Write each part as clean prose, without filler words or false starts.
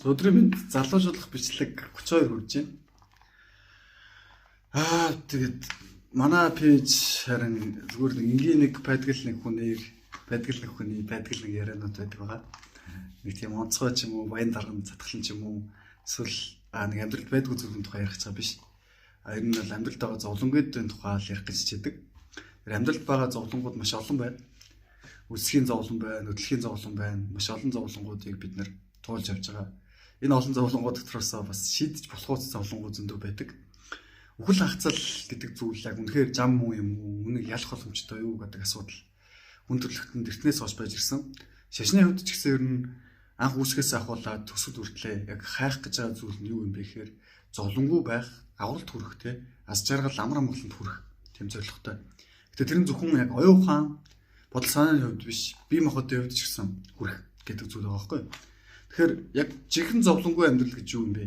Өдрийн мэнд залуужуулах бичлэг 32 хүрж байна. Тэгээд манай пэйж харин зүгээр нэг энгийн нэг байдгал нэг хүнээр байдгал нэг хүний байдгал нэг ярианууд байдаг байгаа. Нэг тийм онцгой ч юм уу, баян дарган затгалан ч юм уу, эсвэл нэг амьдралд байдгүй зүйлийн тухай ярих гэж байгаа биш. Ер нь бол амьдралд байгаа зовлонгуудын тухай ярих гэж хичээдэг. Амьдралд байгаа зовлонгууд маш олон байна. Үсгийн зовлон байна, хөдөлгөөний зовлон байна. Маш олон зовлонгуудыг бид нэр туулж авч байгаа. Энэ олон зовлонгууд дотроос бас шийдэж болох зовлонгууд зөндөө байдаг. Үхэл хагцал гэдэг зүйл яг үнэхээр зам уу юм уу, үнийг ялах боломжтой юу гэдэг асуудал хүн төрөлхтөнд эртнээс хойш байж ирсэн. Шашны хувьд ч гэсэн ер нь анх үүсгээс ахуулаад төсөл хүртлээ яг хайх гэж байгаа зүйл нь юу юм бэ гэхээр зовлонгүй байх, авралт хүрэх те, аз жаргал амар амгаланд хүрэх тийм зорилготой. Гэтэ тэр нь зөвхөн яг оюун ухаан бодол санааны хувьд биш, бие махбодын хувьд ч гэсэн хүрэх гэдэг зүйл байгаа байхгүй юу? Тэгэхээр яг жинхэнэ зовлонгүй амьдрал гэж юу юм бэ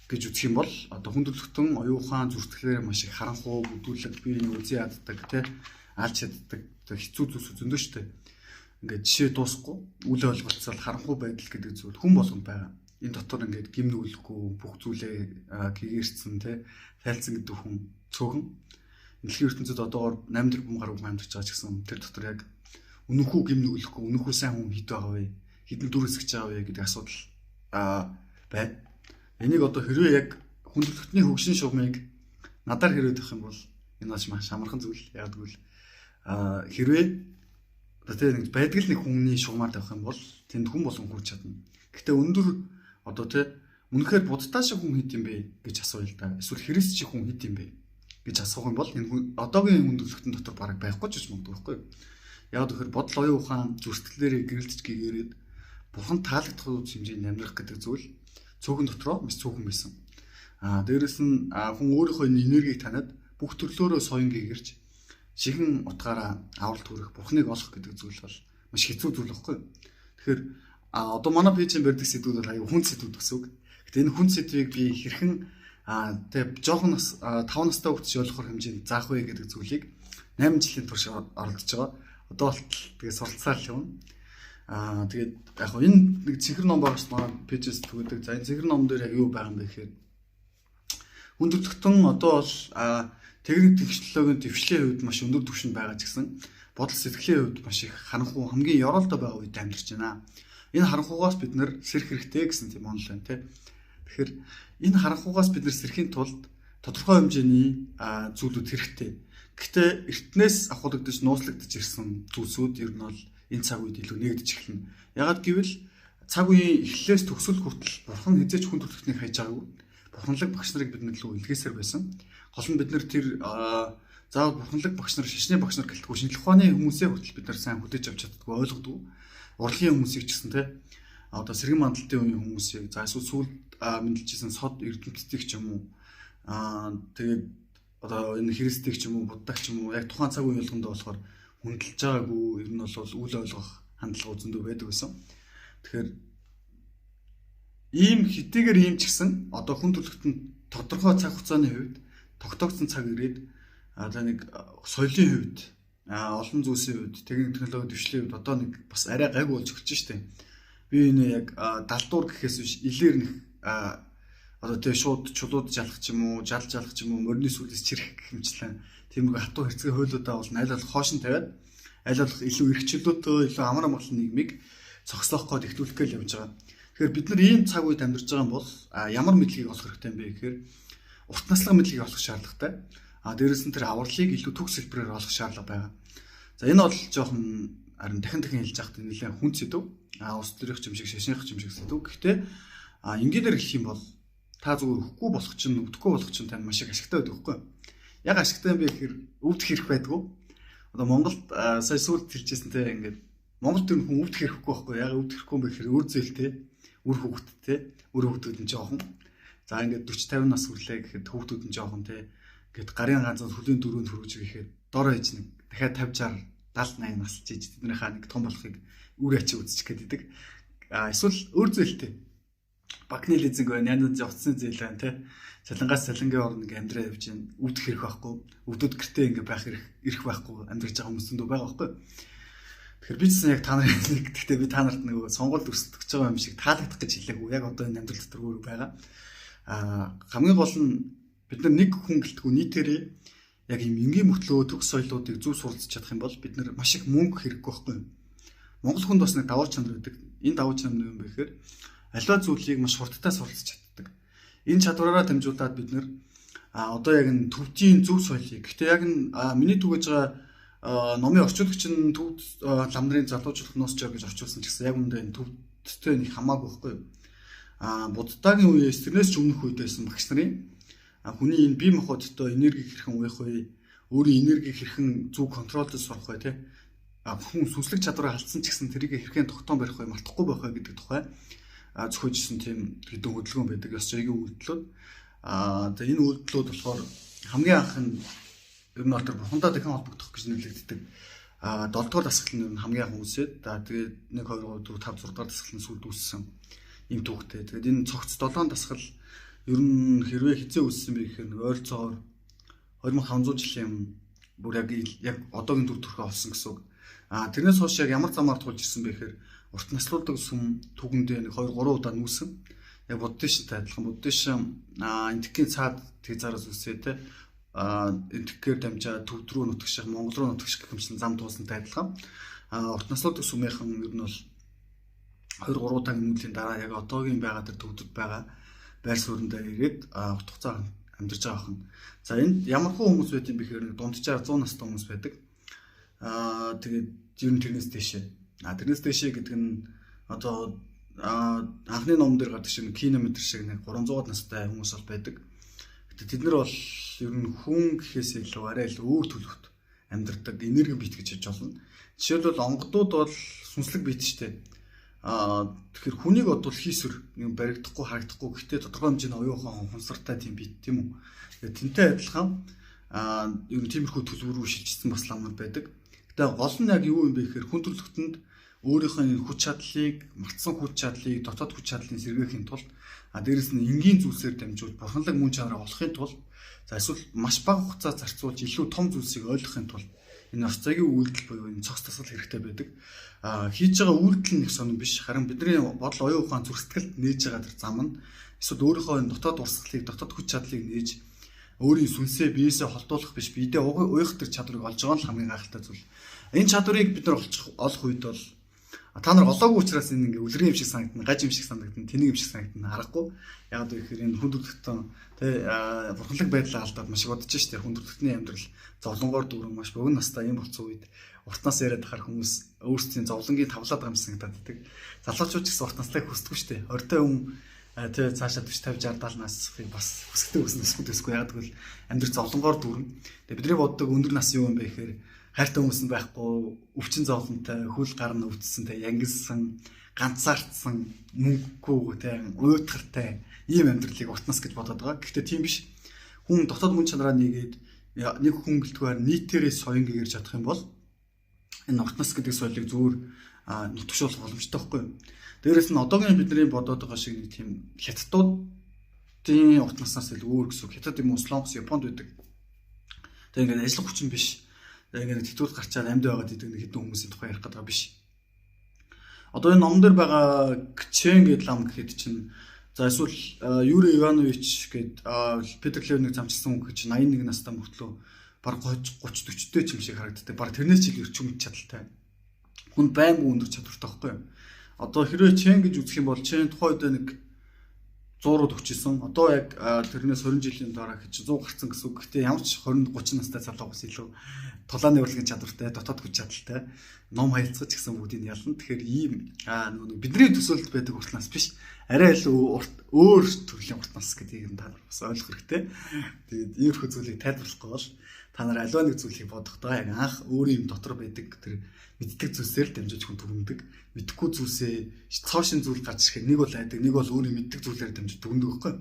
гэж үзэх юм бол одоо хүн төрөлхтөн оюун ухаан зүртгэлээр маш их харанхуй, бүдүүлэг, биеийн үзий яддаг, тэ алж чаддаг хэцүү зүйлс зөндөө штэ. Ингээд жишээ дуусахгүй үл ойлголцол харанхуй байдал гэдэг зүйл хүн болгонд байгаа. Энэ дотор ингээд гим нүглэхгүй бүх зүйлээ гэгэрсэн тэ тайлцсан гэдэг хүн цөөхөн. Дэлхийн ертөнцид одоогоор 8 тэрбум гаруй хүн амьдарч байгаа ч гэсэн тэр дотор яг үнэхүү гим нүглэхгүй үнэхүү сайн хүн хэд байгаа вэ? Хэдэн дүр хэсгэж байгаа вэ гэдэг асуудал байна. Энийг одоо хэрвээ яг хүн төрөлхтний хөгжлийн шугамыг надаар хэрвээ тавих юм бол энэ маш амархан зүйл. Яг тэгвэл хэрвээ одоо нэг байдгал нэг хүмүүний шугамаар тавих юм бол тэнд хүн болгон хүрч чадна. Гэхдээ өндөр одоо үнэхээр буддаа шиг хүн хэд юм бэ гэж асууя л да. Эсвэл христ шиг хүн хэд юм бэ гэж асуух юм бол энэ одоогийн хүн төрөлхтөн дотор бараг байхгүй ч юм уу байхгүй. Яг тэгэхээр бодол оюун ухаан зүртгэлээрээ гэрэлтж гэгээрээд бурхан таалагдах хэмжээнд амьдрах гэдэг зүйл цөөхөн дотроо маш цөөхөн байсан. Дээрэс нь хүн өөрийнхөө энергийг танаад бүх төрлөөрөө соён гэгэрч чихэн утгаараа авралт хүрэх, бурхныг олох гэдэг зүйл бол маш хэцүү зүйл байхгүй. Тэгэхээр одоо манай пэйжийн барьдаг сэдвүүд бол аюу хүн сэдвүүд гэсэн үг. Гэтэ энэ хүн сэдвийг би хэрхэн тэг жоохон нас 5 настай хүүхэд ойлгохор хэмжээнд заах вэ гэдэг зүйлийг 8 жилийн турш оролдож байгаа. Одоо болтол тэгээ суралцаал юм. Тэгээд яг хөө энэ нэг цэнхэр ном байгаа шүү дээ. Пэйжэс төгөдөг. За энэ цэнхэр ном дээр яг юу байгаа юм бэ гэхээр хүн төрөлхтөн одоо бол техник технологийн дэвшлийн хувьд маш өндөр түвшинд байгаа ч гэсэн бодол сэтгэлийн хувьд маш их харанхуй хамгийн ёроолтой байгаа үед амьдарч байна. Энэ харанхуйгаас бид нэр сэрх хэрэгтэй гэсэн тийм онол байна тий. Тэгэхээр энэ харанхуйгаас бид нэр сэрхийн тулд тодорхой хэмжээний зүйлүүд хэрэгтэй. Гэхдээ эртнээс авахлагдаж нууцлагдаж ирсэн зүйлсүүд ер нь бол энэ цаг үед илүү нэгдэж эхэлнэ. Ягаад гэвэл цаг үеийн эхлэлээс төгсөл хүртэл бурхан хизээч хүн төрөлхтнийг хайж байгаагүй. Бурханлаг багш нарыг бид нэлээд илгээсээр байсан. Гол нь бид нар тэр заавал бурханлаг багш нар, шашны багш нар гэлтгүй шинжлэх ухааны хүмүүсээ хүртэл бид нар сайн хөтөж авч чаддаггүй, ойлгодгүй. Урлагийн хүмүүсийг ч гэсэн те одоо сэргэн мандалтын үеийн хүмүүсийг за эсвэл сүүлд мэдлжсэн сод эрдэмтдийг ч юм уу тэгээд одоо энэ христийг ч юм уу, буддаг ч юм уу яг тухайн цаг үеийн болгонд болохоор хүндэлж байгаагүй, ер нь бол үл ойлгох хандлага зөндөө байдаг байсан. Тэгэхээр ийм хэдийгээр ийм ч гэсэн одоо хүн төрөлхтөнд тодорхой цаг хугацааны хувьд тогтоогдсон цаг ирээд одоо нэг соёлын хувьд олон зүйлсийн хувьд техник технологи дэвшлийн хувьд одоо нэг бас арай гайгүй болж эхэлж штэ. Би энэ яг далдуур гэхээс биш илээр нэг одоо тэгээ шууд чулууд жалах ч юм уу, жал жалах ч юм уу, морины сүлээс чирэх хэмжлэн тиймэрхүү хатуу хэрцгий хуйлуудаа бол айлуулах хоошин тавиад айлуулах илүү эрхчлөөтэй, илүү амар амгалан нийгмийг зогсоох гээд ихтүүлэх гээл явж байгаа. Тэгэхээр бид нар ийм цаг үед амьдарч байгаа юм бол ямар мэдлэгийг олох хэрэгтэй юм бэ гэхээр урт наслах мэдлэгийг олох шаардлагатай. Дээрээс нь тэр авралыг илүү төгс хэлбэрээр олох шаардлага байгаа. За энэ бол жоохон харин дахин хэлж яхад нэлээд хүн сэдв. Ус төрөх юм шиг, шашных юм шиг сэдв. Гэхдээ ингээнээр хэлэх юм бол та зүгээр өхгүй болох чинь, өвдөхгүй болох чинь тань маш их ашигтай байдаг байхгүй юу? Яг ашигтай юм бэ гэхээр өвдөх хэрэг байдгүй. Одоо Монголд сая сүүлд хэлжсэн те ингээд Монголд тэр хүн өвдөх хэрэггүй байхгүй юу? Яг өвдөх хэрэггүй юм бэ гэхээр үр зээлтэй, үр хөвгттэй, үр хөвгтүүд нь жоохон. За ингээд 40 50 нас хүрлээ гэхэд хөвгтүүд нь жоохон те. Ингээд гарын ганцаас хөлийн дөрөнд хөрвж ирэхэд дор хаяж нэг дахиад 50 60 70 80 насч иж тэднийхээ нэг том болохыг үр ачи үзчих гээд идэг. Эсвэл үр зээлтэй. Бакны лизинг байна, янз янзын утасны зээл байна те. Цалингаас цалингийн орн ингээ амьдраа явж байна. Өвдөх хэрэг байхгүй. Өвдөд гэртээ ингээ байх хэрэг ирэх байхгүй. Амьдраж байгаа хүмүүс зөндөө байгаа байхгүй. Тэгэхээр би ч гэсэн яг та нарын нэг гэхдээ би та нарт нөгөө сонголт өсгөж байгаа юм шиг таалагдах гэж хэлээгүй. Яг одоо энэ амьдрал дотор өөр байгаа. Хамгийн гол нь бид нар нэг хүн гэлтгүй нийтээрээ яг юм энгийн мөртлөө төгс соёлоодыг зөв суралцж чадах юм бол бид нар маш их мөнгө хэрэггүй байхгүй юу? Монгол хүнд бас нэг давуу чанар байдаг. Энэ давуу чанар нь юу юм бэ гэхээр аливаа зүйлийг маш хурдтай суралцж чаддаг. Энэ чадвараараа дамжуулаад бид нар одоо яг энэ төвчийн зөв соёлыг. Гэхдээ яг миний түгэж байгаа номын орчуулагч нь төв ламдрын залуучуулахноос ч гэж орчуулсан ч гэсэн яг үүндээ энэ төвтэй нэг хамаагүй байхгүй юу? Буддагийн үеэс тэрнээс ч өмнөх үед байсан багш нарын хүний энэ бие махбодтой энергийг хэрхэн уяах вэ? Өөрийн энергийг хэрхэн зөв контролдож сурах вэ те? Хүн сүнслэг чадвараа алдсан ч гэсэн тэрийг хэрхэн тогтоон барих вэ? Мартахгүй байх вэ гэдэг тухай зохиожсэн тийм хэдэн хөдөлгөөн байдаг. Ёс зүйн үйлдэлүүд. Тэгээ энэ үйлдэлүүд болохоор хамгийн анх нь ер нь бол бурхандаа дахин холбогдох гэж нэрлэгддэг. 7 дугаар дасгал нь хамгийн анх үүсээд тэгээд 1 2 3 4 5 6 дугаар дасгал нь сүлд үүссэн юм түүхтэй. Тэгээд энэ цогц 7 дасгал ер нь хэрвээ хизээ үүссэн бэ гэхээр ойролцоогоор 2500 жилийн бүр яг одоогийн төр төрхөө олсон гэсэн үг. Тэрнээс хойш яг ямар замаар тулж ирсэн бэ гэхээр урт наслуулдаг сүм түгэндээ нэг 2 3 удаа нүүсэн. Яг буддисттай адилхан буддист энтхийн цаад тэгзараас үсээ те энтгээр дамжаа төв рүү нутгших Монгол руу нутгших гэмсэн зам туулсантай адилхан. Урт наслуулдаг сүмийнхэн ер нь бол 2 3 удаагийн нүүлийн дараа яг одоогийн байгаа тэр төвдөд байгаа байр сууриндаа ирээд урт хугацаа амьдарч байгаа хэн. За энд ямар хөө хүмүүс байд юм бэ гэхээр дунджаар 100 настай хүмүүс байдаг. Тэгээд ер нь тэрнээс дэшээ. Тэрнээс дэшээ гэдэг нь одоо анхны ном дээр гардаг шиг километр шиг нэг 300 настай хүмүүс бол байдаг. Гэтэ тэд нар бол ер нь хүн гэхээс илүү арай л өөр төлөвт амьдардаг энерги бит гэж хэлж болно. Жишээлбэл онгодууд бол сүнслэг бит штэ. Тэгэхээр хүнийг бодвол хийсвэр нэг баригдахгүй харагдахгүй гэхдээ тодорхой хэмжээний оюухан хунсартай тийм бит тийм үү. Тэгээд тэнтэй адилхан ер нь тиймэрхүү төлөв рүү шилжсэн бас ламнууд байдаг. Гэтэ гол нь яг юу юм бэ гэхээр хүн төрөлхтөнд өөрийнхөө хүч чадлыг, мартсан хүч чадлыг, дотоод хүч чадлыг сэргээхийн тулд дээрэс нь энгийн зүйлсээр дамжуулж бурханлаг мөн чанараа олохын тулд эсвэл маш бага хугацаа зарцуулж илүү том зүйлсийг ойлгохын тулд энэ орц цагийн үйлдэл буюу энэ цогц тасгал хэрэгтэй байдаг. Хийж байгаа үйлдэл нь их сонирн биш. Харин бидний бодол оюун ухаан зүрстгэлд нээж байгаа тэр зам нь эсвэл өөрийнхөө энэ дотоод урсгалыг, дотоод хүч чадлыг нээж өөрийн сүнсээ биеэсээ холдуулах биш, биедээ уяах тэр чадварыг олж байгаа нь хамгийн гайхалтай зүйл. Энэ чадварыг бид нар олох үед бол та нар олоогүй учраас энэ ингээ үлрийн юм шиг санагдана, гаж юм шиг санагдана, тэнэг юм шиг санагдана харахгүй. Яг л ихээр энэ хүндрэлтэн бурханлаг байдлаа алдаад маш их бодож штэ. Хүндрэлтний амьдрал зовлонгоор дүүрэн маш богино настай юм болсон үед уртнаас яриад хахаар хүмүүс өөрсдийн зовлонгийн тавлаад байгаа юм санагдаад. Залуучууд ч гэсэн урт наслыг хүсдэггүй штэ. Ортой хүн цаашаа 40 50 60 70 насыг бас хүсдэг өснөсгүй яг тэгвэл амьдрал зовлонгоор дүүрэн. Тэгээ бидний боддог өндөр нас юу юм бэ гэхээр хайртай хүмүүс нь байхгүй, өвчин зовлонтой, хөл гарна өвдсөнтэй, янгилсан, ганцаардсан, мөнгөгүй те, уйтгартай ийм амьдралыг урт нас гэж бодоод байгаа. Гэхдээ тийм биш. Хүн дотоод мөн чанараа нэгээд нэг хүн гэлтгээр нийтээрээ соён гэгэрч чадах юм бол энэ урт нас гэдэг соёлыг зүгээр нутгшуулах боломжтой байхгүй юу? Дээрээс нь одоогийн бидний бодоод байгаа шиг нэг тийм хятадуудын урт наснаас илүү өөр гэсэн. Хятад юм уу, Солонгос, Японд байдаг. Тэгээ ингээд ажил хүчин биш. Тэгээд тэтгүүл гарчаад амьд байгаад идэг нэг хэдэн хүмүүсийн тухай ярих гэдэг биш. Одоо энэ номдэр байгаа Кчен гэдэг лам гэхэд чинь за эсвэл Юрий Иванович гэдэг Петр Левник замчсан хүн чинь 81 настай мөртлөө баг 30 40-тэй ч юм шиг харагддаг. Баг тэрнээс ч илүү эрчим чадaltaй. Хүн байнга өндөр чадвартай байхгүй юу? Одоо хэрвээ Чен гэж үзэх юм бол Чен тухайд нэг 100-д өгчээсэн. Одоо яг тэрнээс 20 жилийн дараа гэж 100 гарсан гэсэн үг. Гэхдээ ямар ч 20 30 настай залуугаас илүү тулааны урлагийн чадвартай, дотоод хүч чадалтай, ном хаялцаж гэсэн бүгдийг ялна. Тэгэхээр ийм бидний төсөөлөлд байдаг урт нас биш. Арай илүү өөр төрлийн урт нас гэдгийг та нар бас ойлгох хэрэгтэй. Тэгээд иймэрхүү зүйлийг тайлбарлахгүй бол та нар аливаа нэг зүйлийг бодохдоо яг анх өөрийн дотор байдаг тэр мэддэг зүйлсээр л дамжуулж хүн дүгндэг. Мэдхгүй зүйлсээ цоошин зүйл гарч ирэхэд нэг бол айдаг, нэг бол өөрийн мэддэг зүйлээр дамжуулж дүгндэг байхгүй.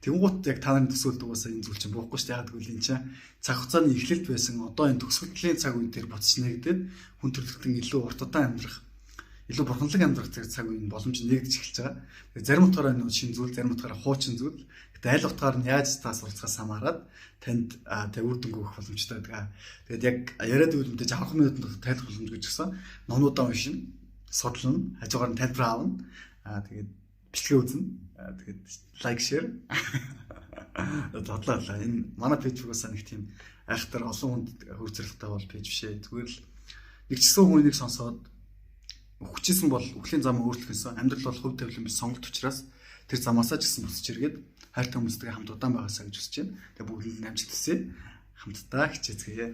Тэнгуут яг та нарын төсөөлд угаасаа энэ зүйл чинь буухгүй шүү дээ. Яг тэгвэл энэ чинь цаг хугацааны эхлэлт байсан. Одоо энэ төгсгөлийн цаг үе дээр буцчихна гэдэг хүн төрөлхтөн илүү урт удаан амьдрах илүү бурханлаг амьдрах цаг үеийн боломж нэгдэж эхэлж байгаа. Тэгээ зарим утгаараа нөө шин зүйл, зарим утгаараа хуучин зүйл. Гэтэ аль утгаар нь яаж та суралцахаас хамаарат танд тэг үр дүнг өгөх боломжтой байдаг. Тэгээд яг яриад үлэмтэй аврах минутанд тайлбар боломж гэж гисэн. Номнуудаа уншина, судлана, хажуугаар нь тайлбар аавна. Тэгээд бичлэгээ үзнэ. Тэгээд лайк, шеэр. Задлаа. Энэ манай пэйж угаасаа нэг тийм айхтар олон хүнд хүч зорилготой бол пэйж биш ээ. Зүгээр л нэг ч гэсэн хүнийг сонсоод өгчээсэн бол өхлийн зам өөрчлөх гэсэн амьдрал бол хөв тавилан биш сонголт учраас тэр замаасаа ч гэсэн босч иргээд хайртай хүмүүстэй хамт удаан байгаасаа гэж хүсэж байна. Тэгээ бүгд амжилт хүсье. Хамтдаа хичээцгээе.